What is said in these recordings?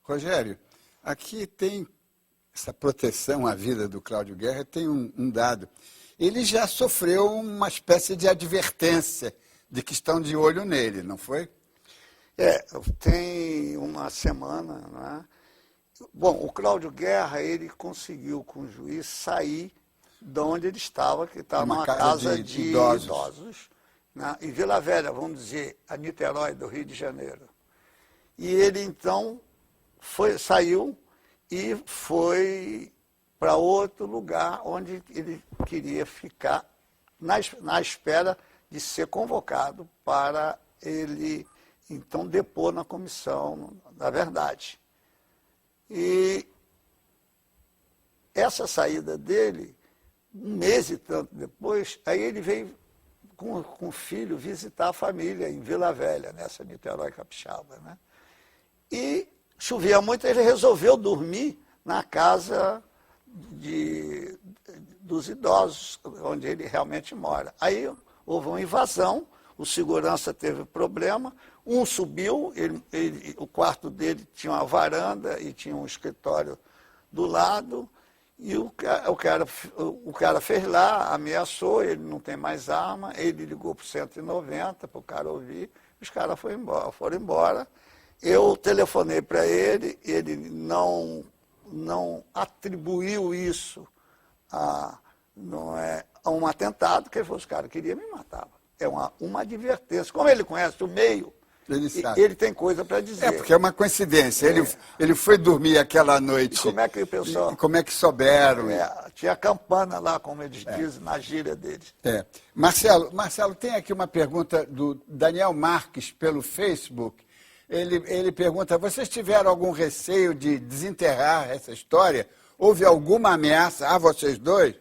Rogério, aqui tem essa proteção à vida do Cláudio Guerra, tem um dado. Ele já sofreu uma espécie de advertência de que estão de olho nele, não foi? Tem uma semana, né? Bom, o Cláudio Guerra, ele conseguiu com o juiz sair de onde ele estava, que estava numa casa de idosos, né? Em Vila Velha, vamos dizer, a Niterói, do Rio de Janeiro. E ele, então, saiu e foi para outro lugar onde ele queria ficar na espera de ser convocado para ele, então, depor na comissão da verdade. E essa saída dele, um mês e tanto depois, aí ele veio com o filho visitar a família em Vila Velha, nessa Niterói Capixaba, né? E chovia muito, ele resolveu dormir na casa dos idosos, onde ele realmente mora. Aí houve uma invasão, o segurança teve problema, um subiu, o quarto dele tinha uma varanda e tinha um escritório do lado, e o cara fez lá, ameaçou, ele não tem mais arma, ele ligou para o 190 para o cara ouvir, os caras foram embora. Eu telefonei para ele não atribuiu isso a um atentado, que ele falou, os caras queriam me matar. É uma advertência. Como ele conhece o meio, ele tem coisa para dizer. Porque é uma coincidência. Ele foi dormir aquela noite. E como é que o pessoal... Como é que souberam? Tinha campana lá, como eles dizem, na gíria deles. Marcelo, tem aqui uma pergunta do Daniel Marques pelo Facebook. Ele pergunta, vocês tiveram algum receio de desenterrar essa história? Houve alguma ameaça a vocês dois?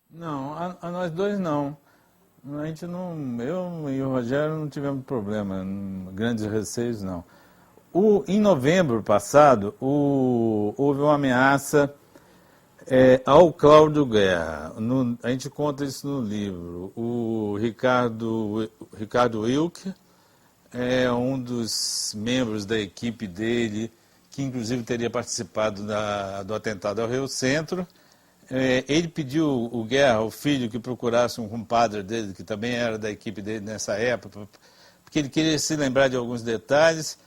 Não, a nós dois não. A gente não, eu e o Rogério não tivemos problema, grandes receios não. Em novembro passado, houve uma ameaça ao Cláudio Guerra. A gente conta isso no livro. O Ricardo Wilk é um dos membros da equipe dele, que inclusive teria participado do atentado ao Rio Centro. Ele pediu o Guerra, o filho, que procurasse um compadre dele, que também era da equipe dele nessa época, porque ele queria se lembrar de alguns detalhes.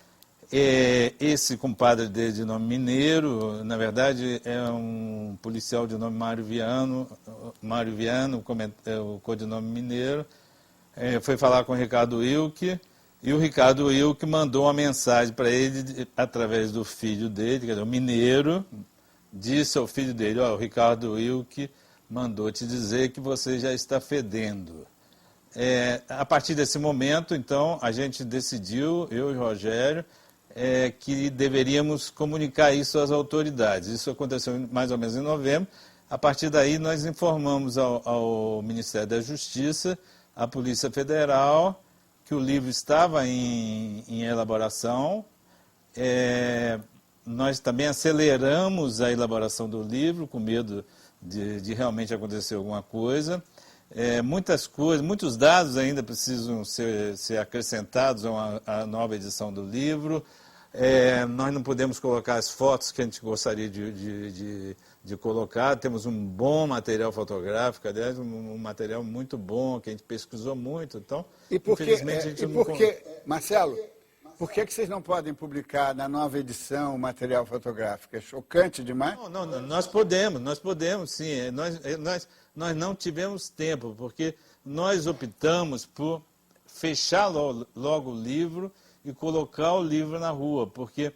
Esse compadre dele, de nome Mineiro, na verdade é um policial de nome Mário Viano, o codinome Mineiro, foi falar com o Ricardo Wilk, e o Ricardo Wilk mandou uma mensagem para ele, através do filho dele, quer dizer, o Mineiro, disse ao filho dele, o Ricardo Wilk mandou te dizer que você já está fedendo. A partir desse momento, então, a gente decidiu, eu e o Rogério, que deveríamos comunicar isso às autoridades. Isso aconteceu mais ou menos em novembro. A partir daí, nós informamos ao Ministério da Justiça, à Polícia Federal, que o livro estava em elaboração. Nós também aceleramos a elaboração do livro, com medo de realmente acontecer alguma coisa. Muitos dados ainda precisam ser acrescentados à nova edição do livro. Nós não podemos colocar as fotos que a gente gostaria de colocar. Temos um bom material fotográfico, aliás, um material muito bom, que a gente pesquisou muito. Então, infelizmente, a gente não... Marcelo, por que vocês não podem publicar na nova edição o material fotográfico? É chocante demais? Não, nós podemos sim. Nós não tivemos tempo, porque nós optamos por fechar logo o livro e colocar o livro na rua, porque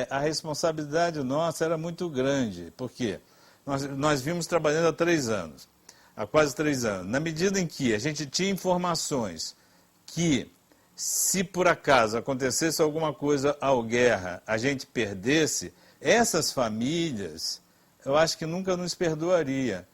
a responsabilidade nossa era muito grande. Por quê? Nós vimos trabalhando há quase 3 anos. Na medida em que a gente tinha informações que, se por acaso acontecesse alguma coisa ao Guerra, a gente perdesse, essas famílias, eu acho que nunca nos perdoaria.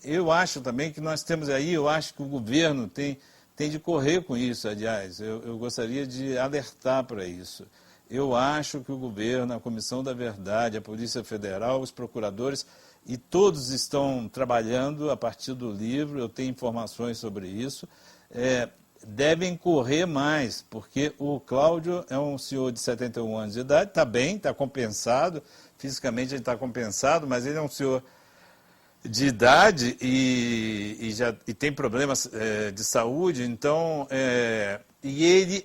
Eu acho também que nós temos aí, eu acho que o governo tem de correr com isso, aliás, eu gostaria de alertar para isso. Eu acho que o governo, a Comissão da Verdade, a Polícia Federal, os procuradores, e todos estão trabalhando a partir do livro, eu tenho informações sobre isso, devem correr mais, porque o Cláudio é um senhor de 71 anos de idade, está bem, está compensado, fisicamente ele está compensado, mas ele é um senhor de idade e tem problemas de saúde, então, e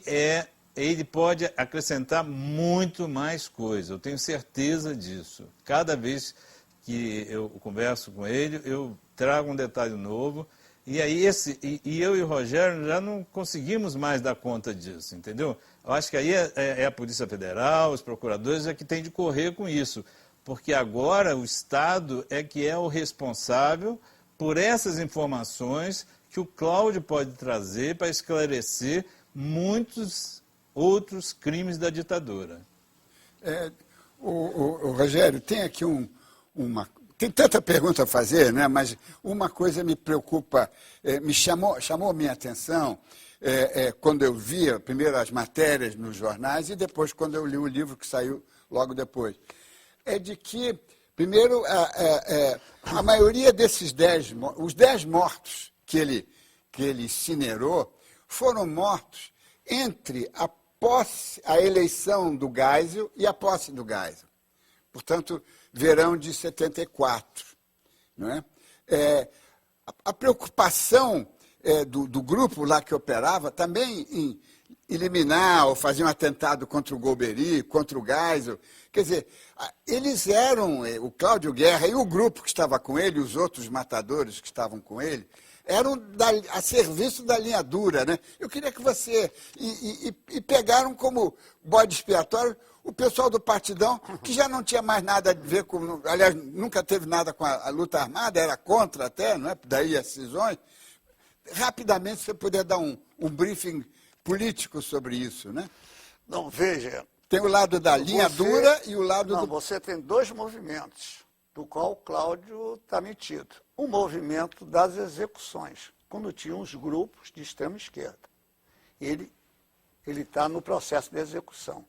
ele pode acrescentar muito mais coisa, eu tenho certeza disso. Cada vez que eu converso com ele, eu trago um detalhe novo, e aí eu e o Rogério já não conseguimos mais dar conta disso, entendeu? Eu acho que aí é a Polícia Federal, os procuradores é que tem de correr com isso, porque agora o Estado é que é o responsável por essas informações que o Cláudio pode trazer para esclarecer muitos outros crimes da ditadura. O Rogério, tem aqui tem tanta pergunta a fazer, né? Mas uma coisa me preocupa, chamou a minha atenção quando eu via primeiro as matérias nos jornais e depois quando eu li o livro que saiu logo depois. É de que, primeiro, a maioria desses os 10 mortos que ele incinerou foram mortos entre a eleição do Geisel e a posse do Geisel. Portanto, verão de 74. Não é? A preocupação do grupo lá que operava também em eliminar ou fazer um atentado contra o Golbery, contra o Geisel. Quer dizer, eles eram, o Cláudio Guerra e o grupo que estava com ele, os outros matadores que estavam com ele, eram a serviço da linha dura, né? Eu queria que você... E pegaram como bode expiatório o pessoal do Partidão, que já não tinha mais nada a ver com... Aliás, nunca teve nada com a luta armada, era contra até, não é? Daí as cisões. Rapidamente, se você puder dar um briefing político sobre isso, né? Não, veja... Tem o lado da linha dura e o lado do... Você tem 2 movimentos, do qual o Cláudio está metido. O movimento das execuções, quando tinha uns grupos de extrema esquerda. Ele está no processo de execução.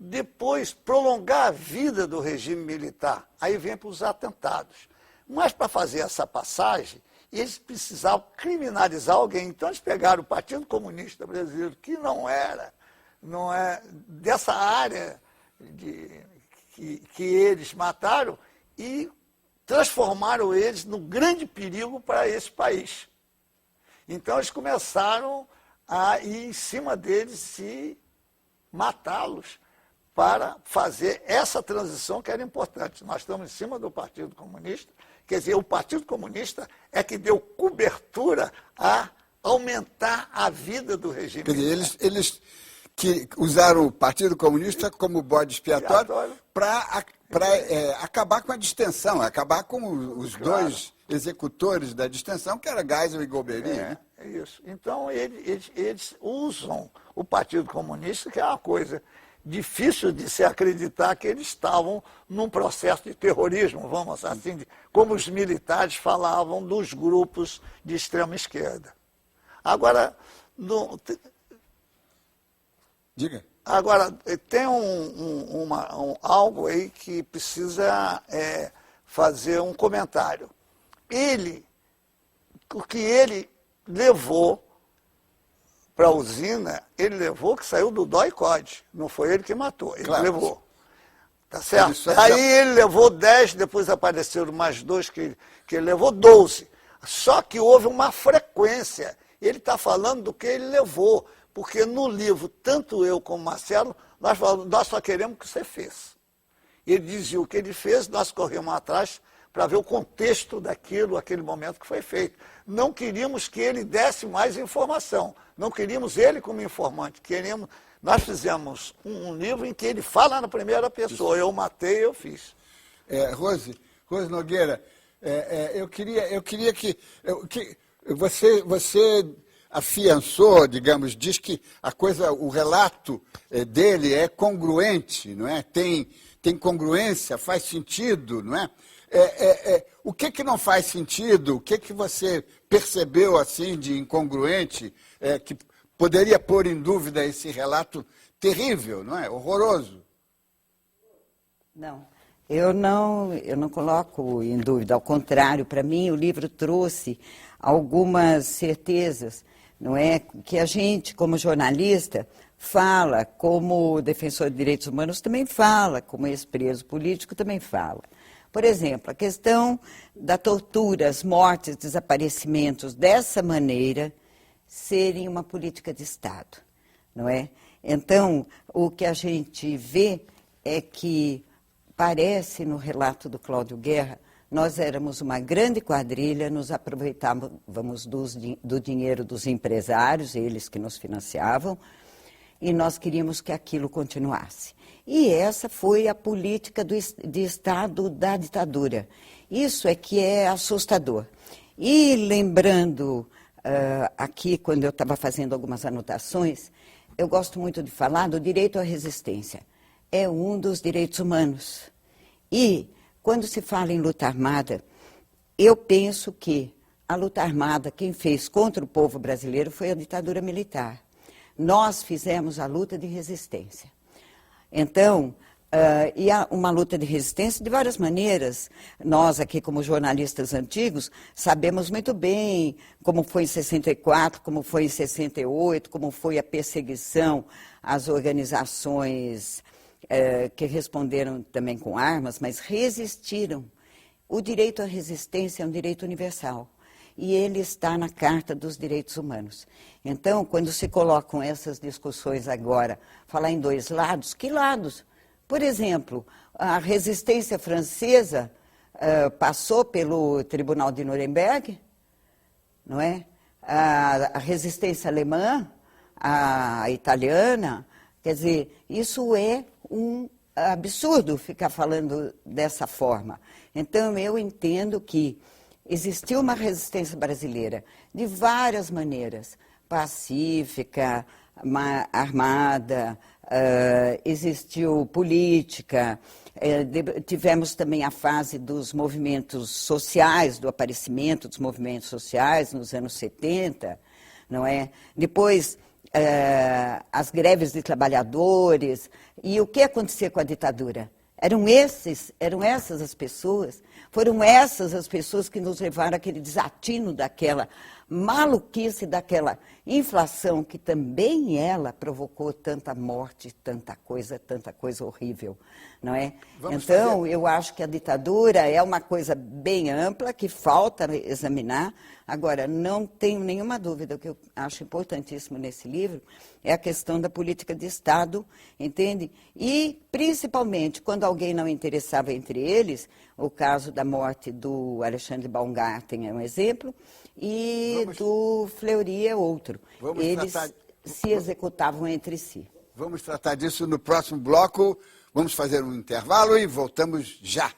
Depois, prolongar a vida do regime militar, aí vem para os atentados. Mas para fazer essa passagem, eles precisavam criminalizar alguém. Então eles pegaram o Partido Comunista Brasileiro, que não é dessa área que eles mataram, e transformaram eles no grande perigo para esse país. Então eles começaram a ir em cima deles e matá-los para fazer essa transição que era importante. Nós estamos em cima do Partido Comunista, quer dizer, o Partido Comunista é que deu cobertura a aumentar a vida do regime. Quer dizer, eles que usaram o Partido Comunista como bode expiatório para acabar com a distensão, acabar com os dois executores da distensão, que era Geisel e Golbery. É isso. Então, eles usam o Partido Comunista, que é uma coisa difícil de se acreditar que eles estavam num processo de terrorismo, vamos assim, como os militares falavam dos grupos de extrema esquerda. Agora, Diga. Agora, tem algo aí que precisa fazer um comentário. O que ele levou para a usina, ele levou que saiu do DOI-CODE. Não foi ele que matou, ele levou. Tá certo? Aí ele levou 10, depois apareceram mais 2 que ele levou 12. Só que houve uma frequência. Ele está falando do que ele levou. Porque no livro, tanto eu como Marcelo, nós falamos, nós só queremos o que você fez. Ele dizia o que ele fez, nós corremos atrás para ver o contexto daquilo, aquele momento que foi feito. Não queríamos que ele desse mais informação, não queríamos ele como informante, nós fizemos um livro em que ele fala na primeira pessoa, eu matei, eu fiz. Rose Nogueira, eu queria que você afiançou, digamos, diz que o relato dele é congruente, não é? Tem congruência, faz sentido, não é? O que não faz sentido? O que você percebeu assim de incongruente que poderia pôr em dúvida esse relato terrível, não é? Horroroso. Não, eu não coloco em dúvida. Ao contrário, para mim o livro trouxe algumas certezas. não é? Que a gente, como jornalista, fala, como defensor de direitos humanos também fala, como ex-preso político também fala. Por exemplo, a questão da tortura, as mortes, desaparecimentos, dessa maneira, serem uma política de Estado, não é? Então, o que a gente vê é que parece, no relato do Cláudio Guerra, nós éramos uma grande quadrilha, nos aproveitávamos do dinheiro dos empresários, eles que nos financiavam, e nós queríamos que aquilo continuasse. E essa foi a política de Estado da ditadura. Isso é que é assustador. E lembrando aqui, quando eu estava fazendo algumas anotações, eu gosto muito de falar do direito à resistência. É um dos direitos humanos. E, quando se fala em luta armada, eu penso que a luta armada, quem fez contra o povo brasileiro foi a ditadura militar. Nós fizemos a luta de resistência. Então, e há uma luta de resistência de várias maneiras. Nós aqui, como jornalistas antigos, sabemos muito bem como foi em 64, como foi em 68, como foi a perseguição às organizações que responderam também com armas, mas resistiram. O direito à resistência é um direito universal. E ele está na Carta dos Direitos Humanos. Então, quando se colocam essas discussões agora, falar em dois lados, que lados? Por exemplo, a resistência francesa passou pelo Tribunal de Nuremberg, não é? A resistência alemã, a italiana, quer dizer, isso é um absurdo ficar falando dessa forma. Então, eu entendo que existiu uma resistência brasileira de várias maneiras, pacífica, armada, existiu política, tivemos também a fase dos movimentos sociais, do aparecimento dos movimentos sociais nos anos 70, não é? Depois, as greves de trabalhadores, e o que acontecia com a ditadura? Eram essas as pessoas, foram essas as pessoas que nos levaram àquele desatino daquela maluquice, daquela inflação que também ela provocou tanta morte, tanta coisa horrível, não é? Então, eu acho que a ditadura é uma coisa bem ampla, que falta examinar. Agora, não tenho nenhuma dúvida, o que eu acho importantíssimo nesse livro é a questão da política de Estado, entende? E, principalmente, quando alguém não interessava entre eles, o caso da morte do Alexandre Baumgarten é um exemplo, e do Fleury é outro. Eles se executavam entre si. Vamos tratar disso no próximo bloco. Vamos fazer um intervalo e voltamos já.